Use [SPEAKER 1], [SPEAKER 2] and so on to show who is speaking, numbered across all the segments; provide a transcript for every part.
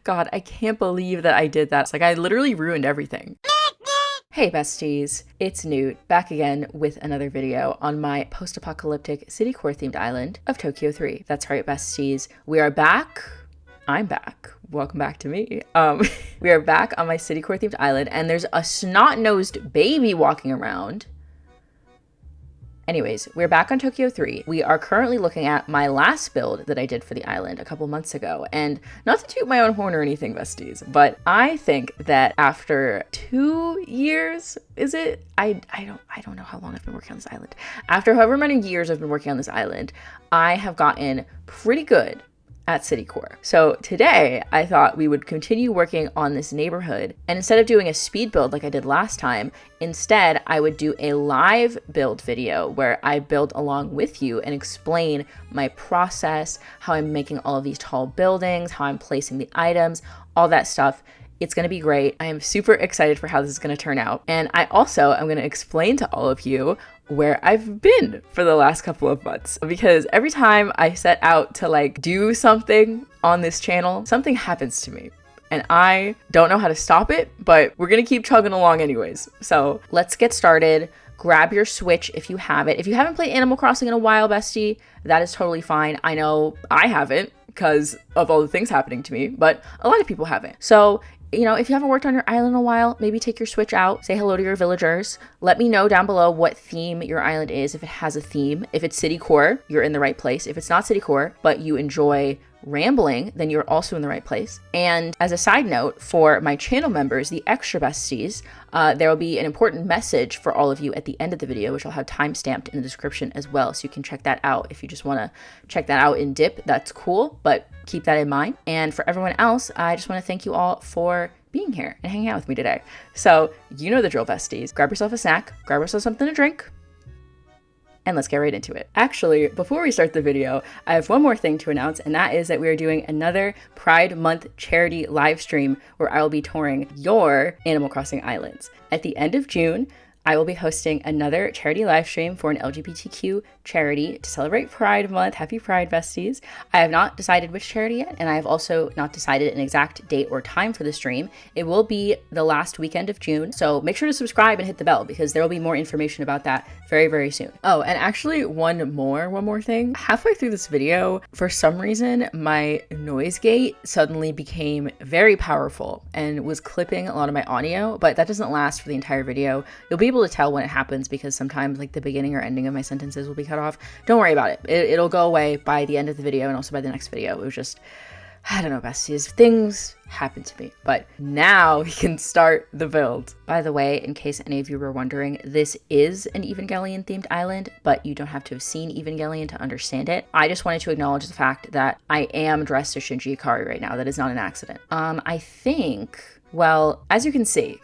[SPEAKER 1] God, I can't believe that I did that. It's like I literally ruined everything. Hey besties, it's Newt, back again with another video on my post-apocalyptic citycore themed island of Tokyo 3. That's right, besties. We are back. I'm back. Welcome back to me. We are back on my citycore themed island, and there's a snot-nosed baby walking around. Anyways, we're back on Tokyo 3. We are currently looking at my last build that I did for the island a couple months ago. And not to toot my own horn or anything, besties, but I think that after 2 years, is it? I don't know how long I've been working on this island. After however many years I've been working on this island, I have gotten pretty good at citycore. So today I thought we would continue working on this neighborhood, and instead of doing a speed build like I did last time, instead I would do a live build video where I build along with you and explain my process, how I'm making all of these tall buildings, how I'm placing the items, all that stuff. It's going to be great. I am super excited for how this is going to turn out. And I also am going to explain to all of you where I've been for the last couple of months, because every time I set out to do something on this channel, something happens to me and I don't know how to stop it, but we're going to keep chugging along anyways. So let's get started. Grab your Switch if you have it. If you haven't played Animal Crossing in a while, bestie, that is totally fine. I know I haven't because of all the things happening to me, but a lot of people haven't. So you know, if you haven't worked on your island in a while, maybe take your Switch out, say hello to your villagers. Let me know down below what theme your island is, if it has a theme. If it's citycore, you're in the right place. If it's not citycore, but you enjoy rambling, then you're also in the right place. And as a side note, for my channel members, the extra besties, there will be an important message for all of you at the end of the video, which I'll have timestamped in the description as well, so you can check that out. If you just want to check that out in dip, that's cool, but keep that in mind. And for everyone else, I just want to thank you all for being here and hanging out with me today. So you know the drill, besties. Grab yourself a snack, grab yourself something to drink, and let's get right into it. Actually, before we start the video, I have one more thing to announce, and that is that we are doing another Pride Month charity live stream where I will be touring your Animal Crossing islands. At the end of June, I will be hosting another charity live stream for an LGBTQ charity to celebrate Pride Month. Happy Pride, besties. I have not decided which charity yet, and I have also not decided an exact date or time for the stream. It will be the last weekend of June, so make sure to subscribe and hit the bell because there will be more information about that very, very soon. Oh, and actually one more thing. Halfway through this video, for some reason, my noise gate suddenly became very powerful and was clipping a lot of my audio, but that doesn't last for the entire video. You'll be able to tell when it happens because sometimes the beginning or ending of my sentences will be cut off. Don't worry about it. It'll go away by the end of the video and also by the next video. It was just, I don't know, besties, things happen to me. But now we can start the build. By the way, in case any of you were wondering, this is an Evangelion themed island, but you don't have to have seen Evangelion to understand it. I just wanted to acknowledge the fact that I am dressed as Shinji Ikari right now. That is not an accident. I think, well, as you can see,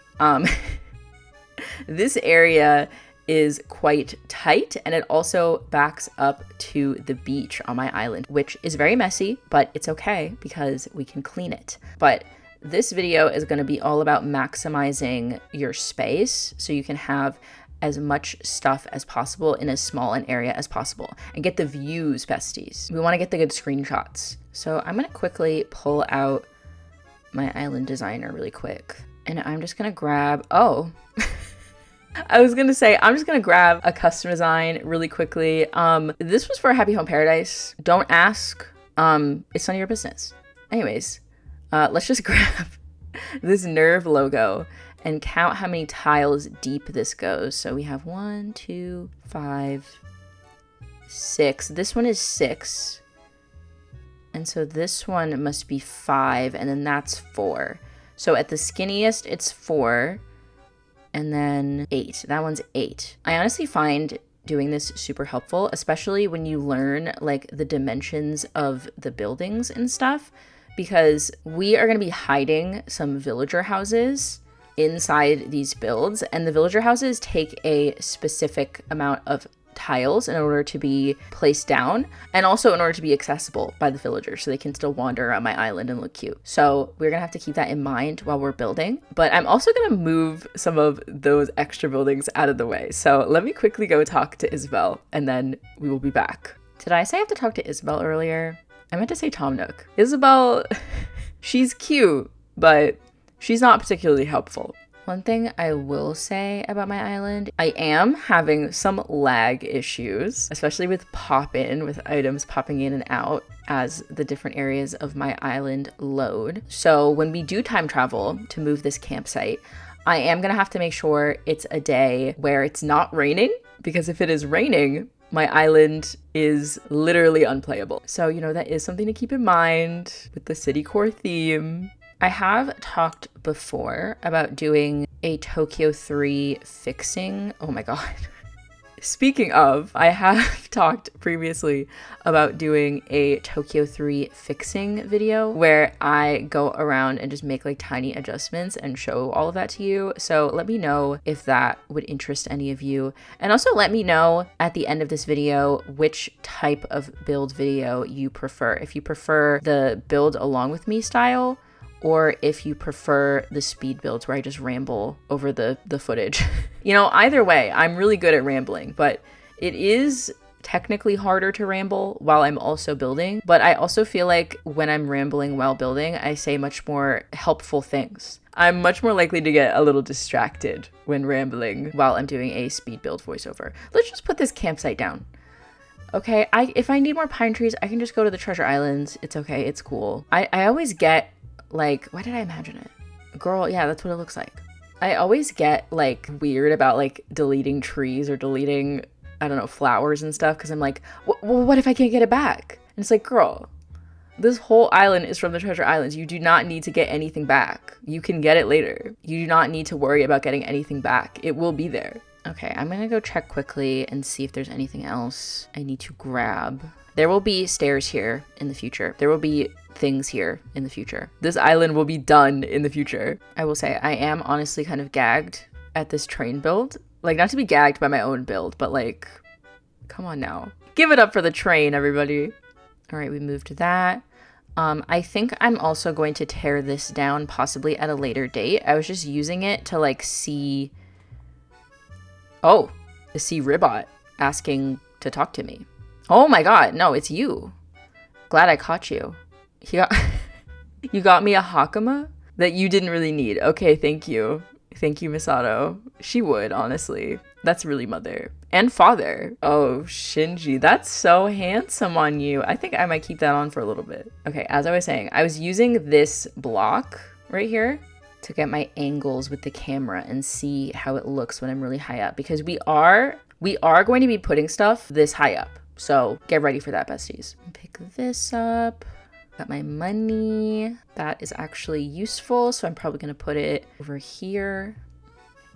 [SPEAKER 1] this area is quite tight, and it also backs up to the beach on my island, which is very messy, but it's okay because we can clean it. But this video is going to be all about maximizing your space so you can have as much stuff as possible in as small an area as possible and get the views, besties. We want to get the good screenshots. So I'm going to quickly pull out my island designer really quick, and I'm just going to grab, I was gonna say, I'm just gonna grab a custom design really quickly. This was for Happy Home Paradise. Don't ask. It's none of your business. Anyways, let's just grab this NERV logo and count how many tiles deep this goes. So we have 1, 2, 5, 6. This one is 6. And so this one must be 5, and then that's 4. So at the skinniest, it's 4. And then 8. That one's 8. I honestly find doing this super helpful, especially when you learn the dimensions of the buildings and stuff, because we are going to be hiding some villager houses inside these builds, and the villager houses take a specific amount of tiles in order to be placed down, and also in order to be accessible by the villagers so they can still wander around my island and look cute. So we're gonna have to keep that in mind while we're building, but I'm also gonna move some of those extra buildings out of the way. So let me quickly go talk to Isabel and then we will be back. Did I say I have to talk to Isabel earlier? I meant to say Tom Nook. Isabel, She's cute, but she's not particularly helpful. One thing I will say about my island, I am having some lag issues, especially with pop-in, with items popping in and out as the different areas of my island load. So when we do time travel to move this campsite, I am gonna have to make sure it's a day where it's not raining, because if it is raining, my island is literally unplayable. So, you know, that is something to keep in mind with the citycore theme. I have talked before about doing a Tokyo 3 fixing. Oh my god. Speaking of, I have talked previously about doing a Tokyo 3 fixing video where I go around and just make like tiny adjustments and show all of that to you. So let me know if that would interest any of you. And also let me know at the end of this video which type of build video you prefer. If you prefer the build along with me style, or if you prefer the speed builds where I just ramble over the footage. You know, either way, I'm really good at rambling, but it is technically harder to ramble while I'm also building. But I also feel like when I'm rambling while building, I say much more helpful things. I'm much more likely to get a little distracted when rambling while I'm doing a speed build voiceover. Let's just put this campsite down. Okay, if I need more pine trees, I can just go to the treasure islands. It's okay, it's cool. I always get like, why did I imagine it? Girl, yeah, that's what it looks like. I always get like weird about like deleting trees or deleting, I don't know, flowers and stuff, because I'm like, what if I can't get it back? And it's like, girl, this whole island is from the treasure islands. You do not need to get anything back. You can get it later. You do not need to worry about getting anything back. It will be there. Okay, I'm gonna go check quickly and see if there's anything else I need to grab. There will be stairs here in the future. There will be things here in the future. This island will be done in the future. I will say I am honestly kind of gagged at this train build. Like, not to be gagged by my own build, but like, come on now. Give it up for the train, everybody. All right, we moved that. I think I'm also going to tear this down possibly at a later date. I was just using it to like see... Oh, to see Ribot asking to talk to me. Oh my god, no, it's you. Glad I caught you. You got me a Hakama that you didn't really need. Okay, thank you. Thank you, Misato. She would, honestly. That's really mother. And father. Oh, Shinji, that's so handsome on you. I think I might keep that on for a little bit. Okay, as I was saying, I was using this block right here to get my angles with the camera and see how it looks when I'm really high up, because we are going to be putting stuff this high up. So get ready for that, besties. Pick this up. Got my money. That is actually useful, so I'm probably going to put it over here.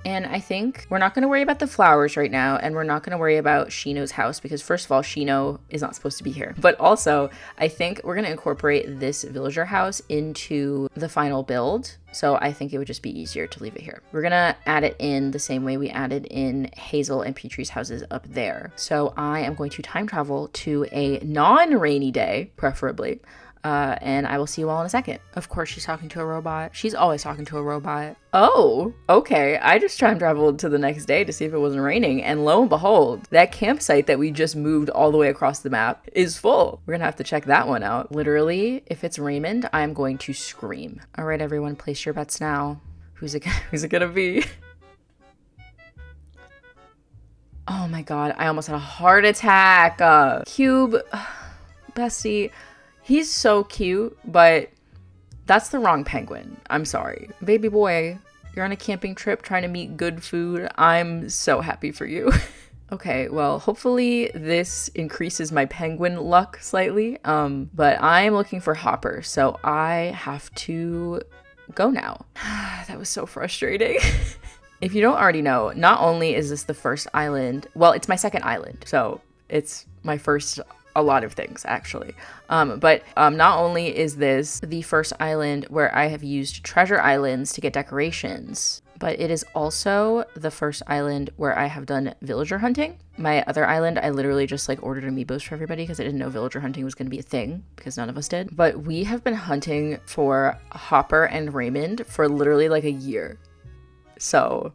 [SPEAKER 1] And I think we're not going to worry about the flowers right now, and we're not going to worry about Shino's house, because first of all, Shino is not supposed to be here. But also, I think we're going to incorporate this villager house into the final build, so I think it would just be easier to leave it here. We're going to add it in the same way we added in Hazel and Petrie's houses up there. So I am going to time travel to a non-rainy day, preferably. And I will see you all in a second. Of course, she's talking to a robot. She's always talking to a robot. Oh, okay. I just time traveled to the next day to see if it wasn't raining. And lo and behold, that campsite that we just moved all the way across the map is full. We're gonna have to check that one out. Literally, if it's Raymond, I'm going to scream. All right, everyone, place your bets now. Who's it gonna be? Oh my god, I almost had a heart attack. Cube, bestie. He's so cute, but that's the wrong penguin. I'm sorry. Baby boy, you're on a camping trip trying to meet good food. I'm so happy for you. Okay, well, hopefully this increases my penguin luck slightly. But I'm looking for Hopper, so I have to go now. That was so frustrating. If you don't already know, not only is this the first island, well, it's my second island, so it's my first a lot of things actually. But not only is this the first island where I have used treasure islands to get decorations, but it is also the first island where I have done villager hunting. My other island, I literally just like ordered amiibos for everybody because I didn't know villager hunting was going to be a thing, because none of us did. But we have been hunting for Hopper and Raymond for literally like a year. So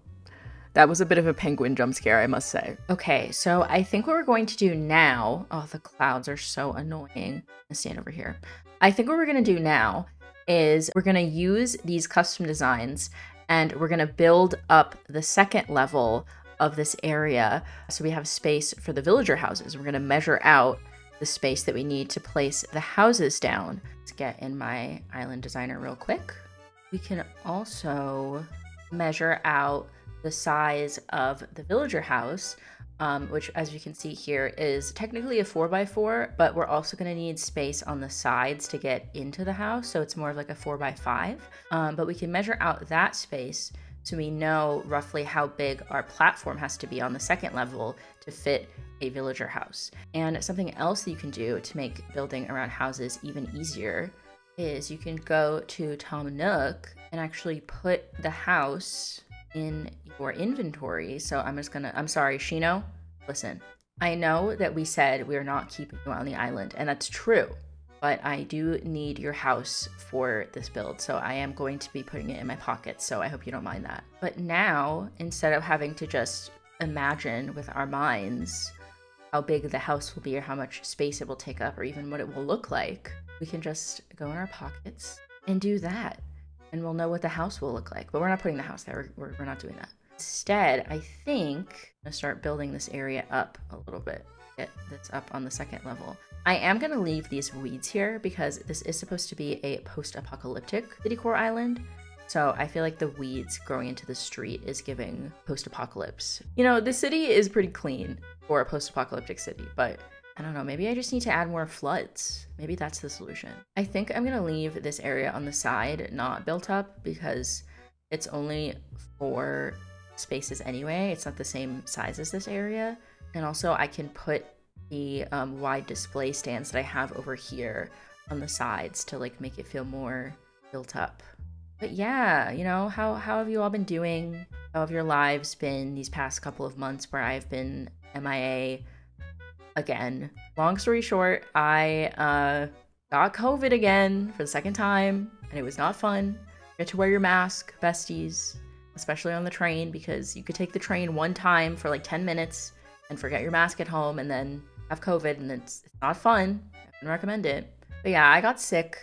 [SPEAKER 1] that was a bit of a penguin jump scare, I must say. Okay, so I think what we're going to do now... Oh, the clouds are so annoying. I'm gonna stand over here. I think what we're gonna do now is we're going to use these custom designs and we're going to build up the second level of this area so we have space for the villager houses. We're going to measure out the space that we need to place the houses down. Let's get in my island designer real quick. We can also measure out the size of the villager house, which, as you can see here, is technically a 4x4, but we're also going to need space on the sides to get into the house, so it's more of like a 4x5. But we can measure out that space so we know roughly how big our platform has to be on the second level to fit a villager house. And something else that you can do to make building around houses even easier is you can go to Tom Nook and actually put the house in your inventory. So I'm sorry, Shino, listen, I know that we said we're not keeping you on the island, and that's true, but I do need your house for this build, so I am going to be putting it in my pocket, so I hope you don't mind that. But now, instead of having to just imagine with our minds how big the house will be or how much space it will take up or even what it will look like, we can just go in our pockets and do that, and we'll know what the house will look like. But we're not putting the house there. We're not doing that. Instead, I think I'm gonna start building this area up a little bit. Get this up on the second level. I am gonna leave these weeds here because this is supposed to be a post-apocalyptic citycore island. So I feel like the weeds growing into the street is giving post-apocalypse. You know, the city is pretty clean for a post-apocalyptic city, but I don't know, maybe I just need to add more floods. Maybe that's the solution. I think I'm gonna leave this area on the side not built up because it's only 4 spaces anyway. It's not the same size as this area. And also I can put the wide display stands that I have over here on the sides to like make it feel more built up. But yeah, you know, how have you all been doing? How have your lives been these past couple of months where I've been MIA again? Long story short, I got COVID again for the second time, and it was not fun. You get to wear your mask, besties, especially on the train, because you could take the train one time for like 10 minutes and forget your mask at home and then have COVID, and it's not fun. I wouldn't recommend it. But yeah, I got sick,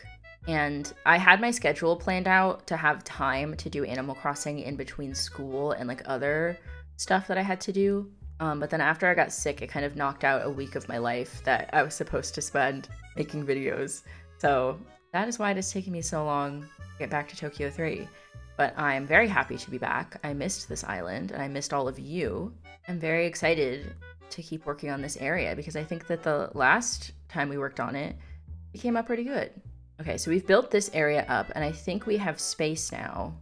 [SPEAKER 1] and I had my schedule planned out to have time to do Animal Crossing in between school and like other stuff that I had to do. But then after I got sick, it kind of knocked out a week of my life that I was supposed to spend making videos. So that is why it has taken me so long to get back to Tokyo 3. But I'm very happy to be back. I missed this island, and I missed all of you. I'm very excited to keep working on this area because I think that the last time we worked on it, it came up pretty good. Okay, so we've built this area up, and I think we have space now.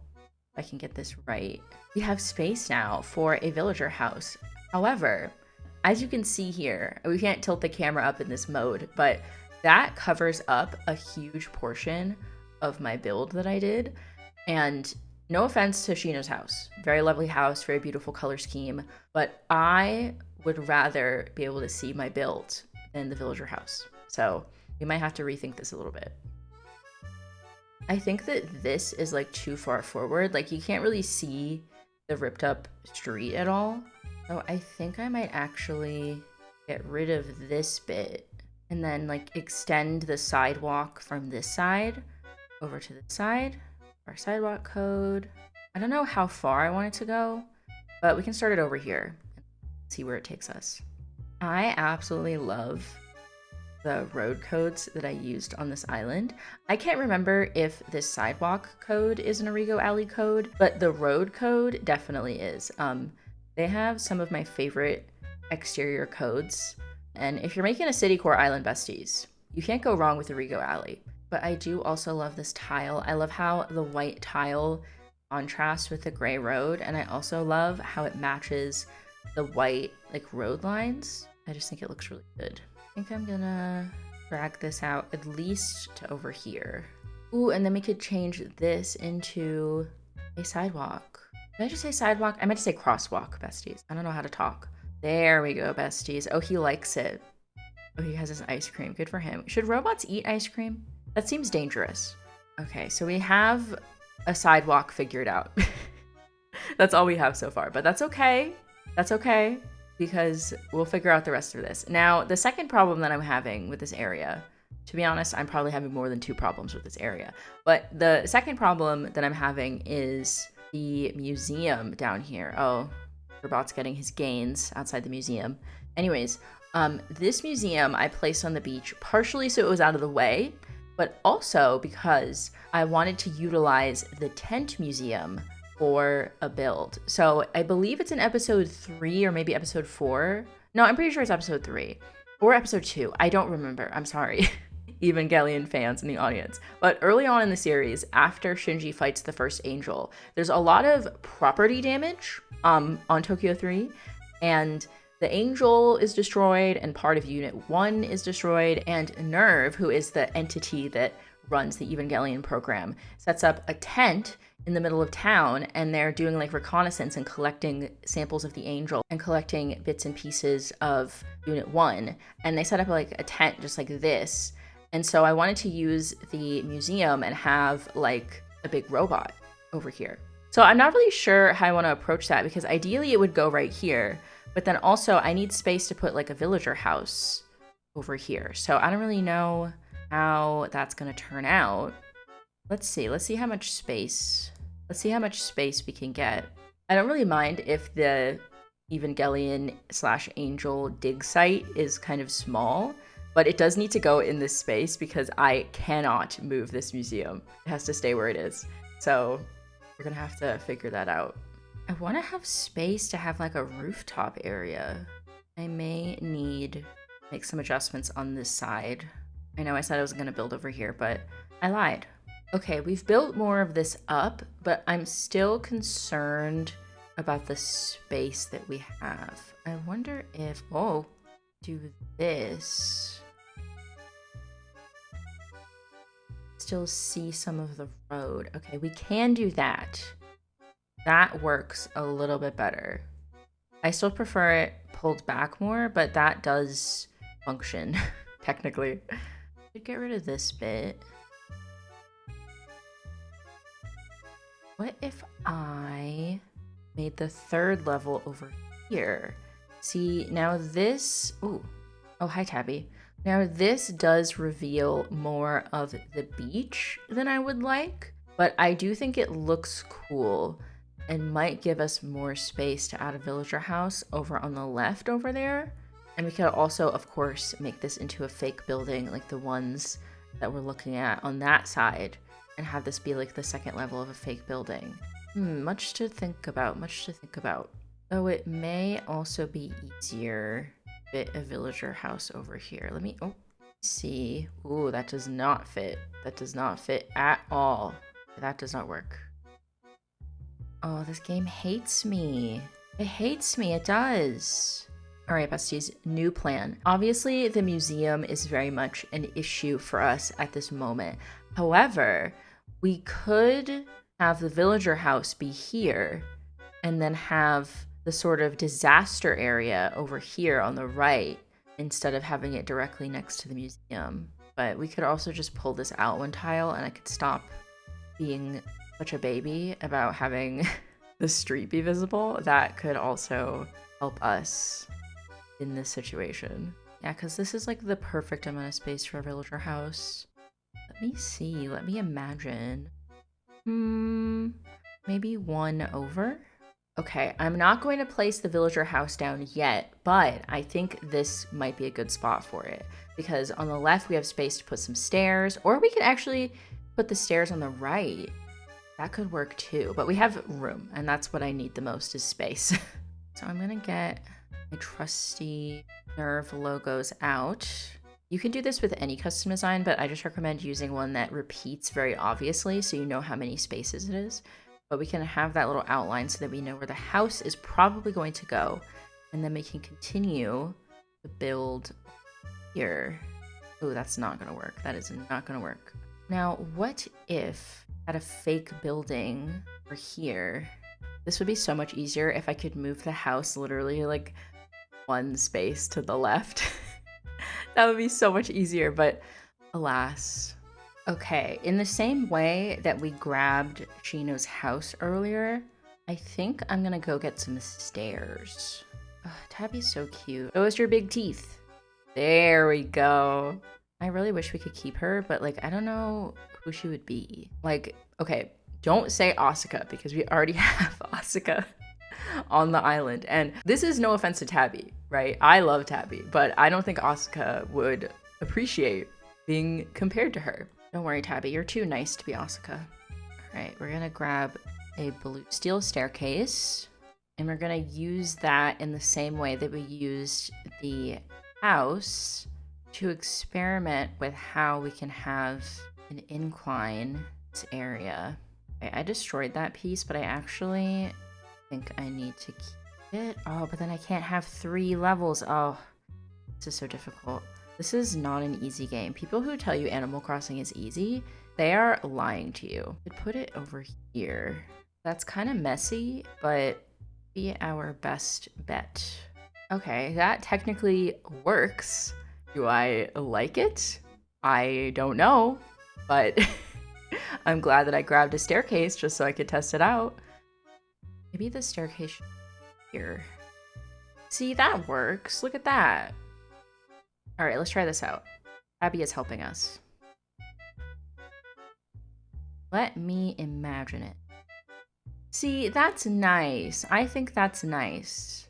[SPEAKER 1] If I can get this right. We have space now for a villager house. However, as you can see here, we can't tilt the camera up in this mode, but that covers up a huge portion of my build that I did. And no offense to Shino's house, very lovely house, very beautiful color scheme, but I would rather be able to see my build than the villager house. So we might have to rethink this a little bit. I think that this is like too far forward. Like you can't really see the ripped up street at all. So I think I might actually get rid of this bit and then like extend the sidewalk from this side over to this side. Our sidewalk code. I don't know how far I want it to go, but we can start it over here and see where it takes us. I absolutely love the road codes that I used on this island. I can't remember if this sidewalk code is an Origo Alley code, but the road code definitely is. They have some of my favorite exterior codes, and if you're making a citycore island, besties, you can't go wrong with Origo Alley. But I do also love this tile. I love how the white tile contrasts with the gray road, and I also love how it matches the white like road lines. I just think it looks really good. I think I'm gonna drag this out at least to over here. Ooh, and then we could change this into a sidewalk. Did I just say sidewalk? I meant to say crosswalk, besties. I don't know how to talk. There we go, besties. Oh, he likes it. Oh, he has his ice cream. Good for him. Should robots eat ice cream? That seems dangerous. Okay, so we have a sidewalk figured out. That's all we have so far, but that's okay. That's okay, because we'll figure out the rest of this. Now, the second problem that I'm having with this area To be honest, I'm probably having more than 2 problems with this area. But the second problem that I'm having is the museum down here. Oh, Robot's getting his gains outside the museum. Anyways, this museum I placed on the beach partially so it was out of the way, but also because I wanted to utilize the tent museum for a build. So I believe it's in episode 3 or maybe episode 4. No, I'm pretty sure it's episode 3 or episode 2. I don't remember. I'm sorry. Evangelion fans in the audience. But early on in the series, after Shinji fights the first angel, there's a lot of property damage on Tokyo 3, and the angel is destroyed and part of Unit 1 is destroyed, and NERV, who is the entity that runs the Evangelion program, sets up a tent in the middle of town, and they're doing like reconnaissance and collecting samples of the angel and collecting bits and pieces of Unit 1. And they set up like a tent just like this. And so I wanted to use the museum and have like a big robot over here. So I'm not really sure how I want to approach that, because ideally it would go right here, but then also I need space to put like a villager house over here. So I don't really know how that's going to turn out. Let's see how much space. Let's see how much space we can get. I don't really mind if the Evangelion / angel dig site is kind of small, but it does need to go in this space because I cannot move this museum. It has to stay where it is. So we're gonna have to figure that out. I want to have space to have like a rooftop area. I may need to make some adjustments on this side. I know I said I was gonna build over here, but I lied. Okay, we've built more of this up, but I'm still concerned about the space that we have. I wonder if, do this. Still see some of the road. Okay, we can do that. That works a little bit better. I still prefer it pulled back more, but that does function, technically. Should get rid of this bit. What if I made the 3rd level over here? See, now this... Oh, hi, Tabby. Now this does reveal more of the beach than I would like, but I do think it looks cool and might give us more space to add a villager house over on the left over there. And we could also, of course, make this into a fake building like the ones that we're looking at on that side, and have this be like the 2nd level of a fake building. Much to think about, Though it may also be easier to fit a villager house over here. Let me, see. Ooh, that does not fit. That does not fit at all. That does not work. Oh, this game hates me. It hates me, it does. All right, besties, new plan. Obviously, the museum is very much an issue for us at this moment. However, we could have the villager house be here and then have the sort of disaster area over here on the right instead of having it directly next to the museum. But we could also just pull this out 1 tile and I could stop being such a baby about having the street be visible. That could also help us in this situation. Yeah, because this is like the perfect amount of space for a villager house. Let me see. Let me imagine. Maybe 1 over? Okay, I'm not going to place the villager house down yet, but I think this might be a good spot for it. Because on the left, we have space to put some stairs, or we could actually put the stairs on the right. That could work too, but we have room, and that's what I need the most is space. So I'm gonna get my trusty NERV logos out. You can do this with any custom design, but I just recommend using one that repeats very obviously so you know how many spaces it is. But we can have that little outline so that we know where the house is probably going to go. And then we can continue to build here. Oh, that's not going to work. That is not going to work. Now, what if at a fake building over here? This would be so much easier if I could move the house literally like 1 space to the left. That would be so much easier, but alas. Okay, in the same way that we grabbed Shino's house earlier, I think I'm gonna go get some stairs. Tabby's so cute. Show us your big teeth. There we go. I really wish we could keep her, but like, I don't know who she would be. Like, okay, don't say Asuka because we already have Asuka on the island. And this is no offense to Tabby, right? I love Tabby, but I don't think Asuka would appreciate being compared to her. Don't worry, Tabby, you're too nice to be Asuka. All right, we're gonna grab a blue steel staircase, and we're gonna use that in the same way that we used the house to experiment with how we can have an incline in this area. Okay, I destroyed that piece, but I actually think I need to keep it. Oh, but then I can't have 3 levels. Oh, this is so difficult. This is not an easy game. People who tell you Animal Crossing is easy, they are lying to you. I could put it over here. That's kind of messy, but be our best bet. Okay, that technically works. Do I like it? I don't know, but I'm glad that I grabbed a staircase just so I could test it out. Maybe the staircase here. See, that works. Look at that. All right, let's try this out. Abby is helping us. Let me imagine it. See, that's nice. I think that's nice.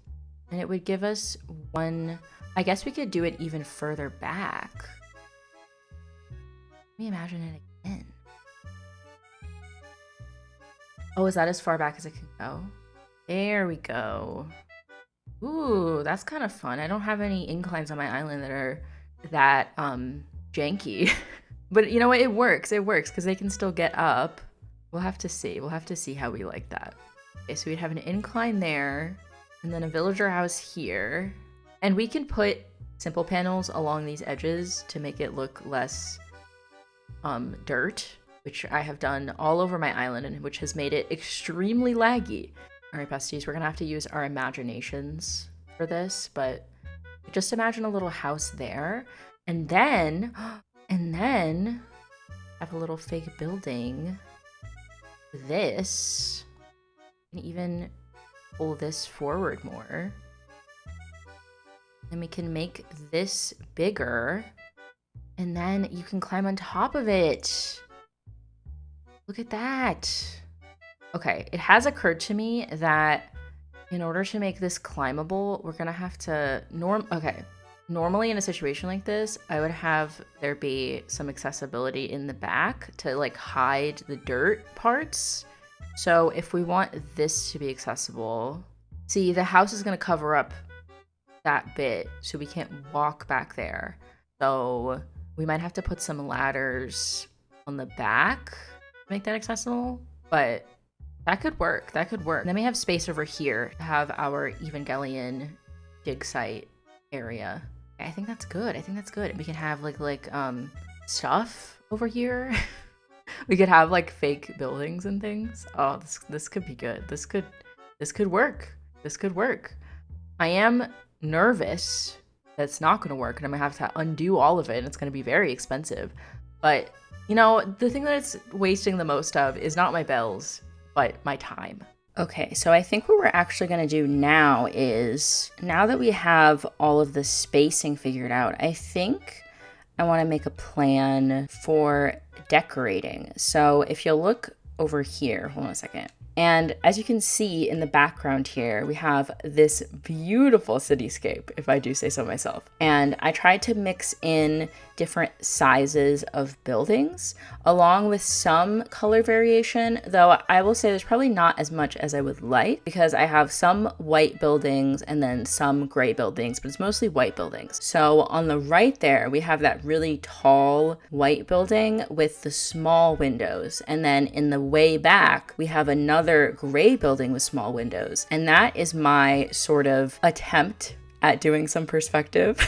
[SPEAKER 1] And it would give us one... I guess we could do it even further back. Let me imagine it again. Oh, is that as far back as it can go? There we go. Ooh, that's kind of fun. I don't have any inclines on my island that are that janky. But you know what? It works. It works because they can still get up. We'll have to see. We'll have to see how we like that. Okay, so we'd have an incline there and then a villager house here. And we can put simple panels along these edges to make it look less dirt, which I have done all over my island and which has made it extremely laggy. All right, besties, we're gonna have to use our imaginations for this, but just imagine a little house there and then have a little fake building. This, and even pull this forward more. And we can make this bigger, and then you can climb on top of it. Look at that. Okay, it has occurred to me that in order to make this climbable, we're gonna have to normally in a situation like this, I would have there be some accessibility in the back to like hide the dirt parts. So if we want this to be accessible, see, the house is gonna cover up that bit, so we can't walk back there. So we might have to put some ladders on the back to make that accessible, but that could work. That could work. And then we have space over here to have our Evangelion dig site area. I think that's good. I think that's good. We can have like stuff over here. We could have like fake buildings and things. Oh, this could be good. This could work. This could work. I am nervous that it's not going to work and I'm gonna have to undo all of it and it's going to be very expensive. But you know, the thing that it's wasting the most of is not my bells, but my time. Okay, so I think what we're actually going to do now is, now that we have all of the spacing figured out, I think I want to make a plan for decorating. So if you'll look over here, hold on a second. And as you can see in the background here, we have this beautiful cityscape, if I do say so myself. And I tried to mix in different sizes of buildings along with some color variation, though I will say there's probably not as much as I would like because I have some white buildings and then some gray buildings, but it's mostly white buildings. So on the right there, we have that really tall white building with the small windows. And then in the way back, we have another gray building with small windows. And that is my sort of attempt at doing some perspective.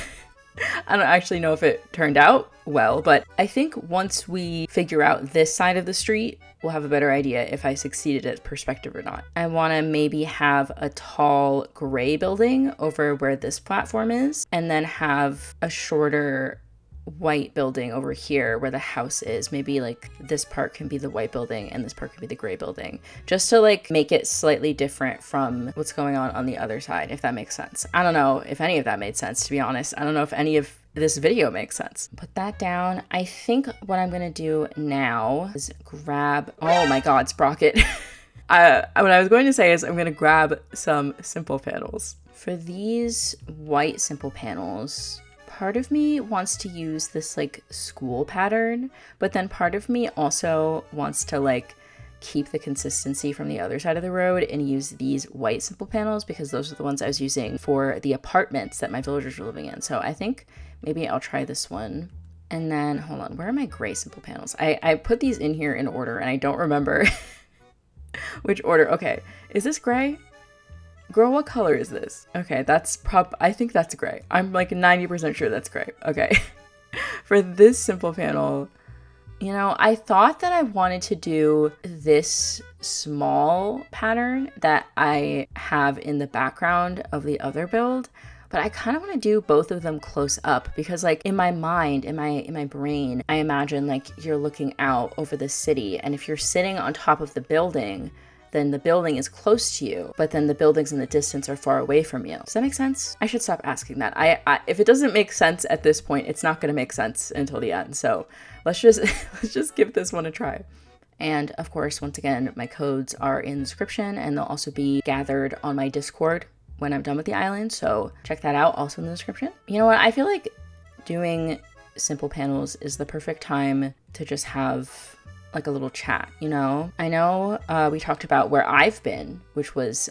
[SPEAKER 1] I don't actually know if it turned out well, but I think once we figure out this side of the street, we'll have a better idea if I succeeded at perspective or not. I want to maybe have a tall gray building over where this platform is, and then have a shorter white building over here where the house is. Maybe like this part can be the white building and this part can be the gray building, just to like make it slightly different from what's going on the other side, if that makes sense. I don't know if any of that made sense, to be honest. I don't know if any of this video makes sense. Put that down. I think what I'm gonna do now is grab, oh my God, Sprocket. What I was going to say is I'm gonna grab some simple panels. For these white simple panels, part of me wants to use this like school pattern, but then part of me also wants to like keep the consistency from the other side of the road and use these white simple panels because those are the ones I was using for the apartments that my villagers were living in. So I think maybe I'll try this one. And then, hold on, where are my gray simple panels? I put these in here in order and I don't remember which order. Okay, is this gray? Girl, what color is this? Okay, I think that's gray. I'm like 90% sure that's gray. Okay. For this simple panel, you know, I thought that I wanted to do this small pattern that I have in the background of the other build, but I kind of want to do both of them close up because like in my mind, in my brain, I imagine like you're looking out over the city, and if you're sitting on top of the building, then the building is close to you, but then the buildings in the distance are far away from you. Does that make sense? I should stop asking that. If it doesn't make sense at this point, it's not gonna make sense until the end. So let's just give this one a try. And of course, once again, my codes are in the description and they'll also be gathered on my Discord when I'm done with the island. So check that out, also in the description. You know what? I feel like doing simple panels is the perfect time to just have like a little chat, you know? I know we talked about where I've been, which was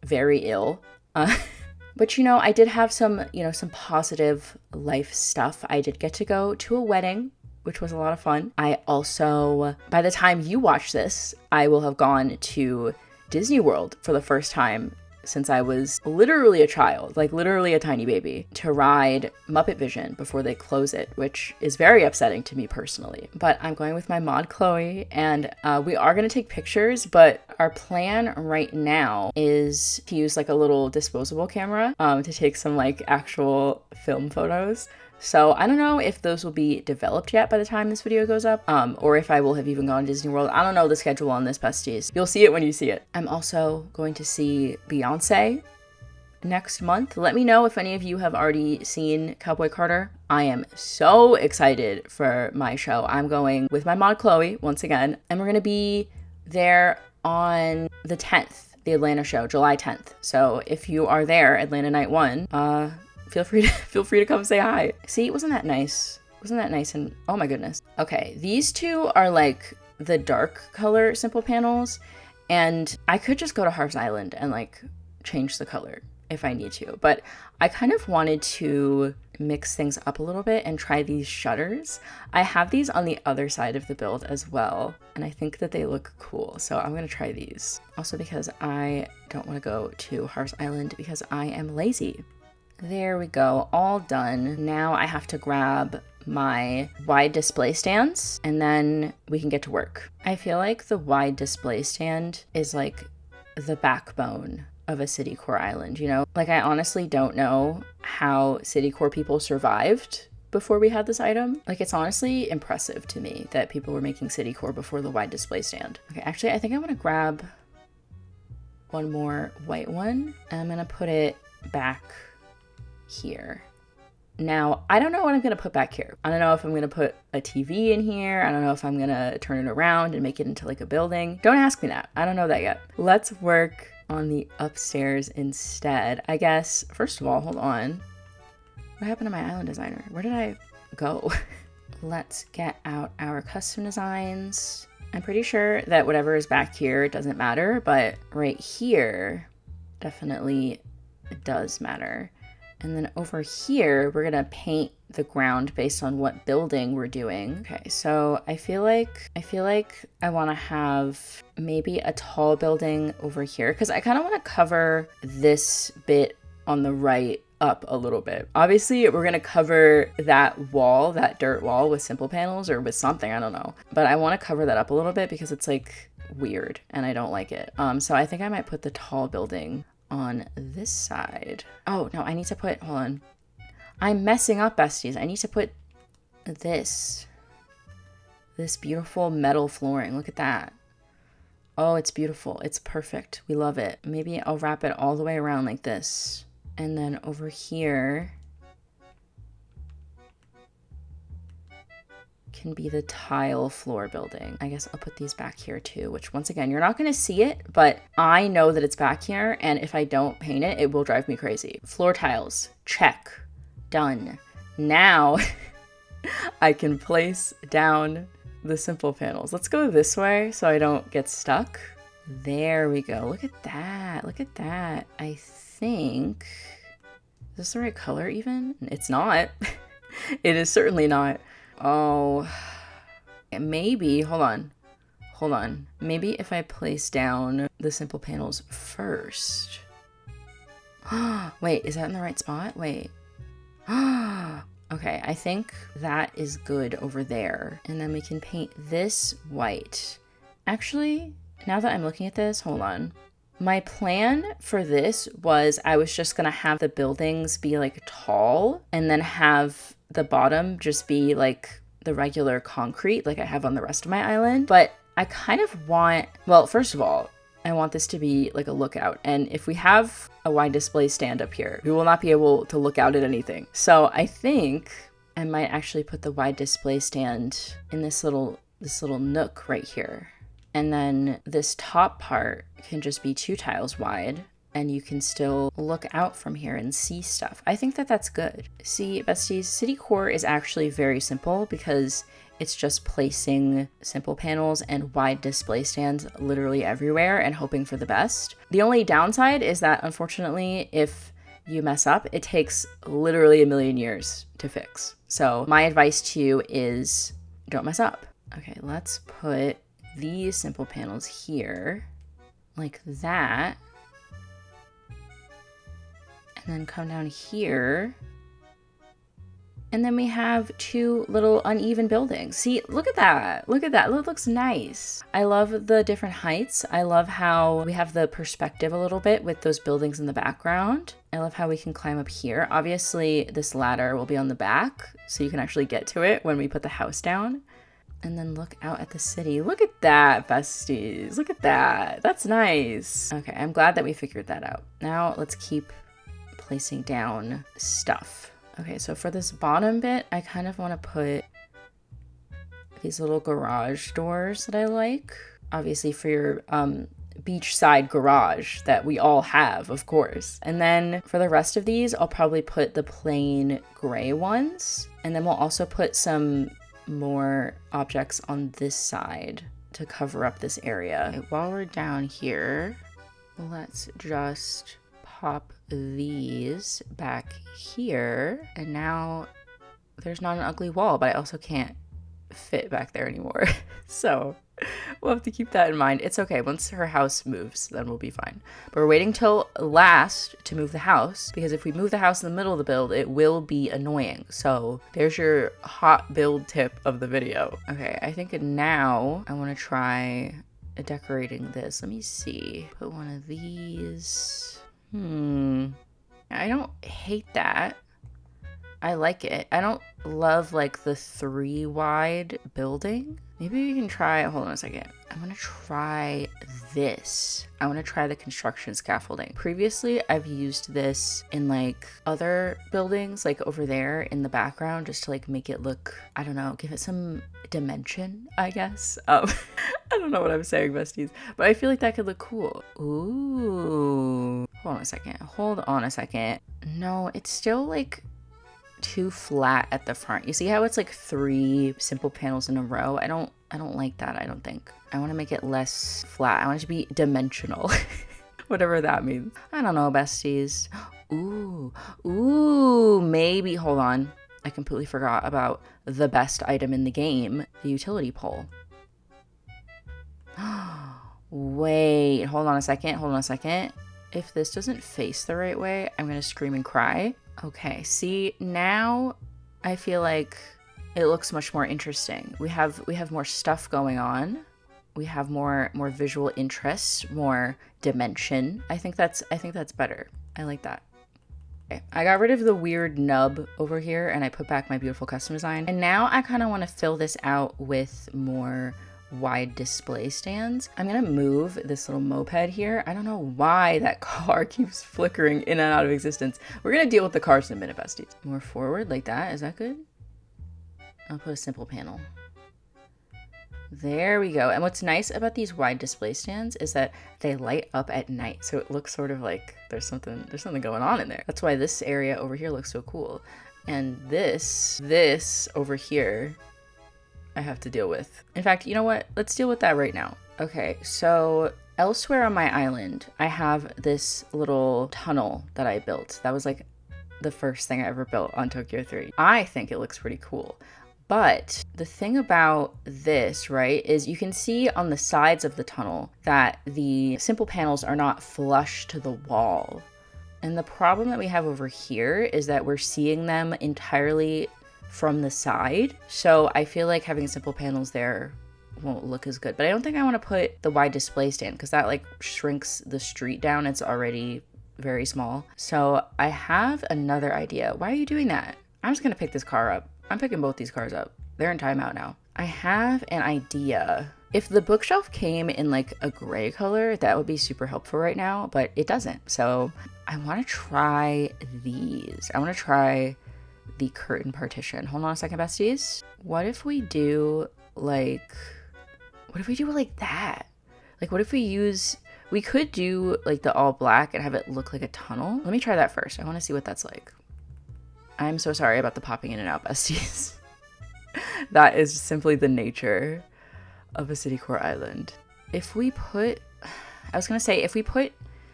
[SPEAKER 1] very ill. But, you know, I did have some positive life stuff. I did get to go to a wedding, which was a lot of fun. I also, by the time you watch this, I will have gone to Disney World for the first time since I was literally a child, like literally a tiny baby, to ride Muppet Vision before they close it, which is very upsetting to me personally. But I'm going with my mod Chloe, and we are going to take pictures, but our plan right now is to use like a little disposable camera to take some like actual film photos. So I don't know if those will be developed yet by the time this video goes up, or if I will have even gone to Disney World. I don't know the schedule on this, besties. You'll see it when you see it. I'm also going to see Beyonce next month. Let me know if any of you have already seen Cowboy Carter. I am so excited for my show. I'm going with my mod Chloe once again, and we're gonna be there on the 10th, the Atlanta show, July 10th. So if you are there, Atlanta Night 1, feel free to come say hi. See, wasn't that nice? Wasn't that nice? And oh my goodness. Okay, these two are like the dark color simple panels, and I could just go to Harv's Island and like change the color if I need to, but I kind of wanted to mix things up a little bit and try these shutters. I have these on the other side of the build as well, and I think that they look cool, so I'm gonna try these. Also because I don't want to go to Harv's Island because I am lazy. There we go, all done. Now I have to grab my wide display stands and then we can get to work. I feel like the wide display stand is like the backbone of a citycore island, you know? Like I honestly don't know how citycore people survived before we had this item. Like it's honestly impressive to me that people were making citycore before the wide display stand. Okay, actually I think I'm gonna grab one more white one and I'm gonna put it back here. Now, I don't know what I'm gonna put back here. I don't know if I'm gonna put a TV in here. I don't know if I'm gonna turn it around and make it into like a building. Don't ask me that. I don't know that yet. Let's work on the upstairs instead. I guess, first of all, hold on. What happened to my island designer? Where did I go? Let's get out our custom designs. I'm pretty sure that whatever is back here doesn't matter, but right here definitely does matter. And then over here, we're gonna paint the ground based on what building we're doing. Okay, so I feel like I wanna have maybe a tall building over here because I kind of want to cover this bit on the right up a little bit. Obviously, we're gonna cover that wall, that dirt wall with simple panels or with something, I don't know. But I want to cover that up a little bit because it's like weird and I don't like it. So I think I might put the tall building on this side. Oh no, I need to put, hold on. I'm messing up, besties. I need to put this beautiful metal flooring. Look at that. Oh, it's beautiful. It's perfect. We love it. Maybe I'll wrap it all the way around like this. And then over here can be the tile floor building. I guess I'll put these back here too, which once again, you're not going to see it, but I know that it's back here. And if I don't paint it, it will drive me crazy. Floor tiles, check, done. Now I can place down the simple panels. Let's go this way so I don't get stuck. There we go. Look at that. Look at that. I think, is this the right color even? It's not. It is certainly not. Oh, maybe, hold on. Maybe if I place down the simple panels first. Wait, is that in the right spot? Wait. Okay, I think that is good over there. And then we can paint this white. Actually, now that I'm looking at this, hold on. My plan for this was I was just gonna have the buildings be like tall and then have the bottom just be like the regular concrete like I have on the rest of my island. But I kind of want, well, first of all, I want this to be like a lookout. And if we have a wide display stand up here, we will not be able to look out at anything. So I think I might actually put the wide display stand in this little nook right here. And then this top part can just be 2 tiles wide and you can still look out from here and see stuff. I think that that's good. See, besties, citycore is actually very simple because it's just placing simple panels and wide display stands literally everywhere and hoping for the best. The only downside is that unfortunately, if you mess up, it takes literally a million years to fix. So my advice to you is don't mess up. Okay, let's put these simple panels here like that. And then come down here. And then we have 2 little uneven buildings. See, look at that. Look at that. It looks nice. I love the different heights. I love how we have the perspective a little bit with those buildings in the background. I love how we can climb up here. Obviously, this ladder will be on the back, so you can actually get to it when we put the house down. And then look out at the city. Look at that, besties. Look at that. That's nice. Okay, I'm glad that we figured that out. Now let's keep placing down stuff. Okay, so for this bottom bit, I kind of want to put these little garage doors that I like. Obviously for your beachside garage that we all have, of course. And then for the rest of these, I'll probably put the plain gray ones. And then we'll also put some more objects on this side to cover up this area. Okay, while we're down here, let's just pop these back here. And now there's not an ugly wall, but I also can't fit back there anymore. So we'll have to keep that in mind. It's okay. Once her house moves, then we'll be fine. But we're waiting till last to move the house, because if we move the house in the middle of the build, it will be annoying. So there's your hot build tip of the video. Okay, I think now I want to try decorating this. Let me see. Put one of these. I don't hate that. I like it. I don't love like the 3 wide building. Maybe we can try, hold on a second. I want to try this. I want to try the construction scaffolding. Previously, I've used this in like other buildings, like over there in the background, just to like make it look, I don't know, give it some dimension, I guess. I don't know what I'm saying, besties, but I feel like that could look cool. Ooh, hold on a second. Hold on a second. No, it's still like too flat at the front. You see how it's like 3 simple panels in a row? I don't like that. I don't think. I want to make it less flat. I want it to be dimensional. Whatever that means. I don't know, besties. Ooh, maybe, hold on. I completely forgot about the best item in the game, the utility pole. Wait, hold on a second. If this doesn't face the right way, I'm gonna scream and cry. Okay, see, now I feel like it looks much more interesting. We have more stuff going on. We have more visual interest, more dimension. I think that's better. I like that. Okay, I got rid of the weird nub over here and I put back my beautiful custom design. And now I kind of want to fill this out with more wide display stands. I'm gonna move this little moped here. I don't know why that car keeps flickering in and out of existence. We're gonna deal with the cars in a minute, besties. More forward like that. Is that good? I'll put a simple panel. There we go. And what's nice about these wide display stands is that they light up at night. So it looks sort of like there's something going on in there. That's why this area over here looks so cool. And this over here, I have to deal with. In fact, you know what? Let's deal with that right now. Okay, so elsewhere on my island, I have this little tunnel that I built. That was like the first thing I ever built on Tokyo 3. I think it looks pretty cool. But the thing about this, right, is you can see on the sides of the tunnel that the simple panels are not flush to the wall. And the problem that we have over here is that we're seeing them entirely from the side. So I feel like having simple panels there won't look as good. But I don't think I want to put the wide display stand because that like shrinks the street down. It's already very small. So I have another idea. Why are you doing that? I'm just going to pick this car up. I'm picking both these cars up. They're in timeout now. I have an idea. If the bookshelf came in like a gray color, that would be super helpful right now, but it doesn't. So I want to try these. I want to try the curtain partition. Hold on a second, besties. What if we do like that? Like what if we could do like the all black and have it look like a tunnel. Let me try that first. I want to see what that's like. I'm so sorry about the popping in and out, besties. That is simply the nature of a citycore island. If we put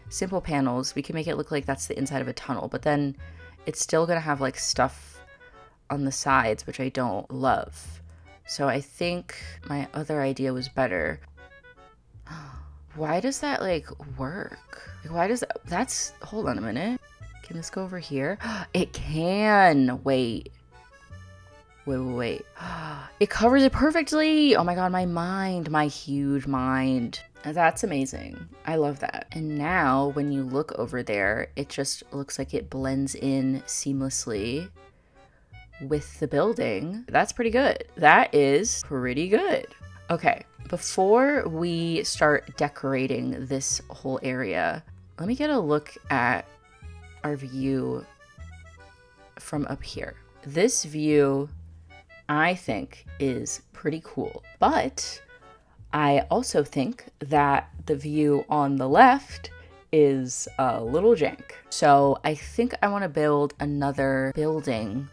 [SPEAKER 1] simple panels, we can make it look like that's the inside of a tunnel, but then it's still gonna have like stuff on the sides, which I don't love. So I think my other idea was better. Why does that like work? Like, why does that's, hold on a minute. Can this go over here? It can. Wait. It covers it perfectly. Oh my god, my huge mind. That's amazing. I love that. And now when you look over there, it just looks like it blends in seamlessly with the building. That's pretty good. That is pretty good. Okay, before we start decorating this whole area, let me get a look at our view from up here. This view, I think, is pretty cool, but I also think that the view on the left is a little jank. So I think I want to build another building